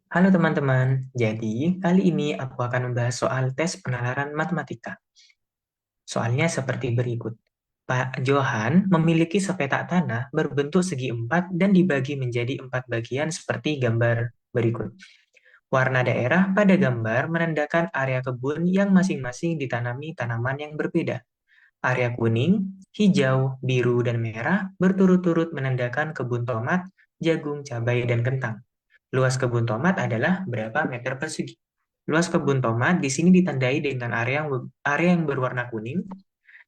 Halo teman-teman, jadi kali ini aku akan membahas soal tes penalaran matematika. Soalnya seperti berikut. Pak Johan memiliki sepetak tanah berbentuk segi empat dan dibagi menjadi empat bagian seperti gambar berikut. Warna daerah pada gambar menandakan area kebun yang masing-masing ditanami tanaman yang berbeda. Area kuning, hijau, biru, dan merah berturut-turut menandakan kebun tomat, jagung, cabai, dan kentang. Luas kebun tomat adalah berapa meter persegi. Luas kebun tomat di sini ditandai dengan area yang berwarna kuning.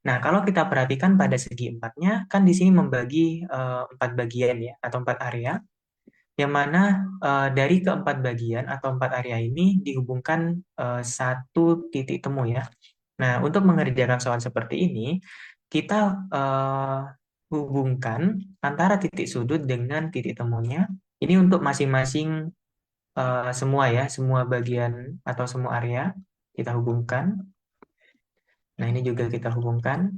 Nah, kalau kita perhatikan pada segi empatnya, kan di sini membagi empat bagian ya, atau empat area, yang mana dari keempat bagian atau empat area ini dihubungkan satu titik temu ya. Nah, untuk mengerjakan soal seperti ini, kita hubungkan antara titik sudut dengan titik temunya. Ini untuk masing-masing semua ya, semua bagian atau semua area kita hubungkan. Nah, ini juga kita hubungkan.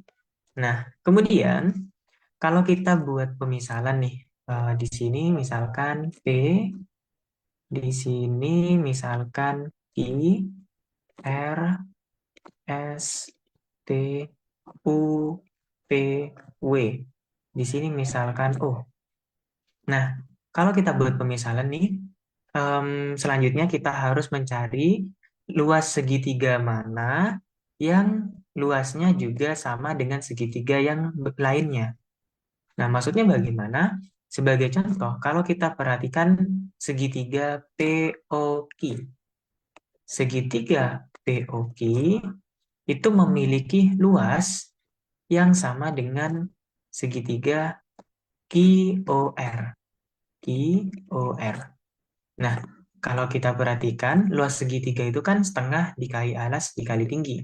Nah, kemudian kalau kita buat pemisalan nih, di sini misalkan P, di sini misalkan I, R, S, T, U, P, W. Di sini misalkan O. Nah, kalau kita buat pemisalan nih, selanjutnya kita harus mencari luas segitiga mana yang luasnya juga sama dengan segitiga yang lainnya. Nah, maksudnya bagaimana? Sebagai contoh, kalau kita perhatikan segitiga POQ. Segitiga POQ itu memiliki luas yang sama dengan segitiga QOR. QOR. Nah, kalau kita perhatikan, luas segitiga itu kan setengah dikali alas dikali tinggi.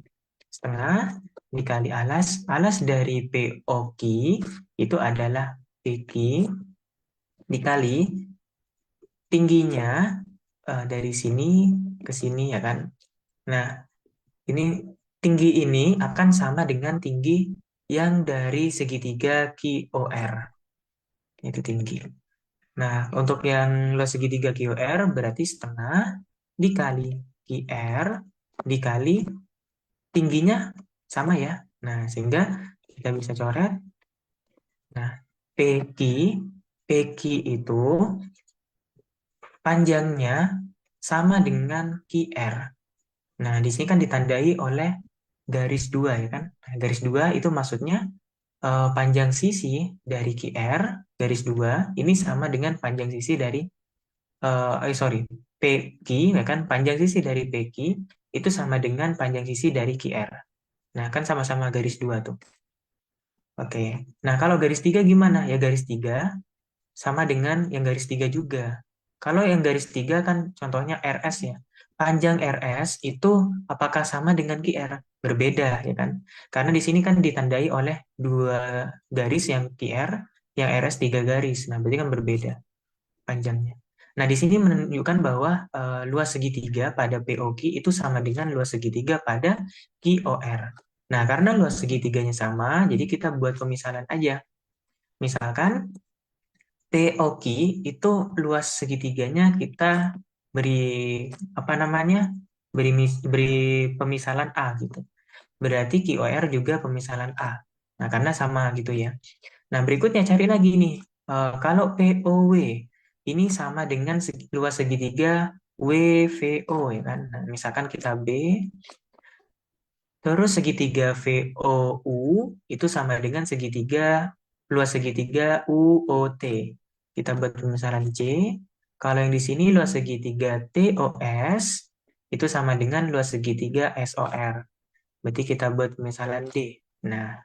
Setengah dikali alas. Alas dari POQ itu adalah PQ dikali tingginya dari sini ke sini ya kan. Nah, ini tinggi ini akan sama dengan tinggi yang dari segitiga QOR. Itu tinggi. Nah, untuk yang luas segitiga QR berarti setengah dikali QR dikali tingginya sama ya. Nah, sehingga kita bisa coret. Nah, PQ, PQ itu panjangnya sama dengan QR. Nah, di sini kan ditandai oleh garis dua ya kan. Nah, garis dua itu maksudnya panjang sisi dari QR, garis dua, ini sama dengan panjang sisi dari sorry, PQ ya kan, panjang sisi dari PQ itu sama dengan panjang sisi dari QR. Nah, kan sama-sama garis dua tuh. Oke. Nah, kalau garis tiga gimana? Ya garis tiga sama dengan yang garis tiga juga. Kalau yang garis tiga kan contohnya RS ya. Panjang RS itu apakah sama dengan QR? Berbeda ya kan? Karena di sini kan ditandai oleh dua garis yang QR, yang RS tiga garis. Nah, berarti kan berbeda panjangnya. Nah, di sini menunjukkan bahwa luas segitiga pada POQ itu sama dengan luas segitiga pada QOR. Nah, karena luas segitiganya sama, jadi kita buat pemisalan aja. Misalkan POQ itu luas segitiganya kita beri apa namanya? Beri pemisalan A gitu. Berarti QOR juga pemisalan A. Nah, karena sama gitu ya. Nah, berikutnya cari lagi nih. Kalau POW ini sama dengan luas segitiga WVO ya kan. Nah, misalkan kita B, terus segitiga VOU itu sama dengan luas segitiga UOT. Kita buat pemisalan C. Kalau yang di sini luas segitiga TOS itu sama dengan luas segitiga SOR. Berarti kita buat pemisalan D. Nah,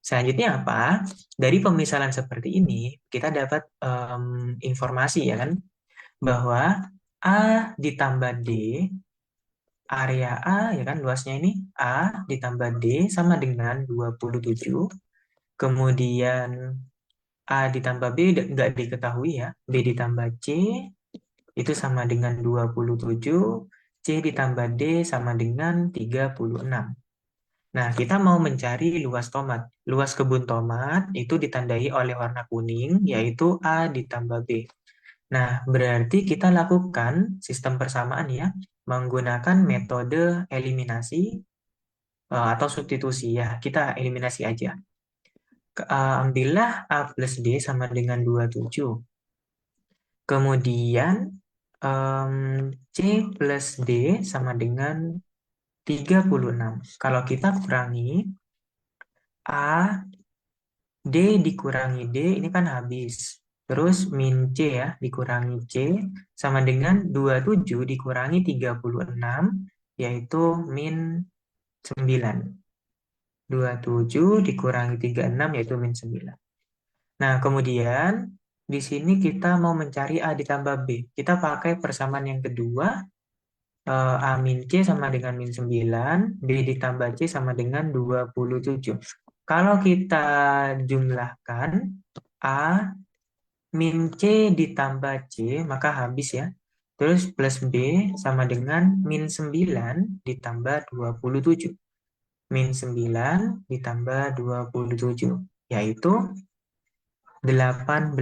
selanjutnya apa? Dari pemisalan seperti ini, kita dapat informasi ya kan, bahwa A ditambah D, area A ya kan, luasnya ini A ditambah D sama dengan 27. Kemudian A ditambah B nggak diketahui ya, B ditambah C itu sama dengan 27, C ditambah D sama dengan 36. Nah, kita mau mencari luas tomat. Luas kebun tomat itu ditandai oleh warna kuning, yaitu A ditambah B. Nah, berarti kita lakukan sistem persamaan ya, menggunakan metode eliminasi atau substitusi ya. Kita eliminasi aja. Ambillah A plus D sama dengan 27. Kemudian em, C plus D sama dengan 36. Kalau kita kurangi A, D dikurangi D ini kan habis. Terus min C ya, dikurangi C sama dengan 27 dikurangi 36, yaitu min 9. 27 dikurangi 36 yaitu min 9. Nah, kemudian di sini kita mau mencari A ditambah B. Kita pakai persamaan yang kedua, A min C sama dengan min 9, B ditambah C sama dengan 27. Kalau kita jumlahkan A min C ditambah C, maka habis ya. Terus plus B sama dengan min 9 ditambah 27. Min 9 ditambah 27, yaitu 18.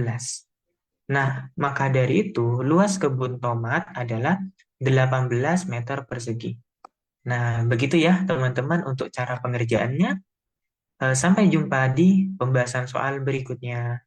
Nah, maka dari itu luas kebun tomat adalah 18 meter persegi. Nah, begitu ya teman-teman untuk cara pengerjaannya. Sampai jumpa di pembahasan soal berikutnya.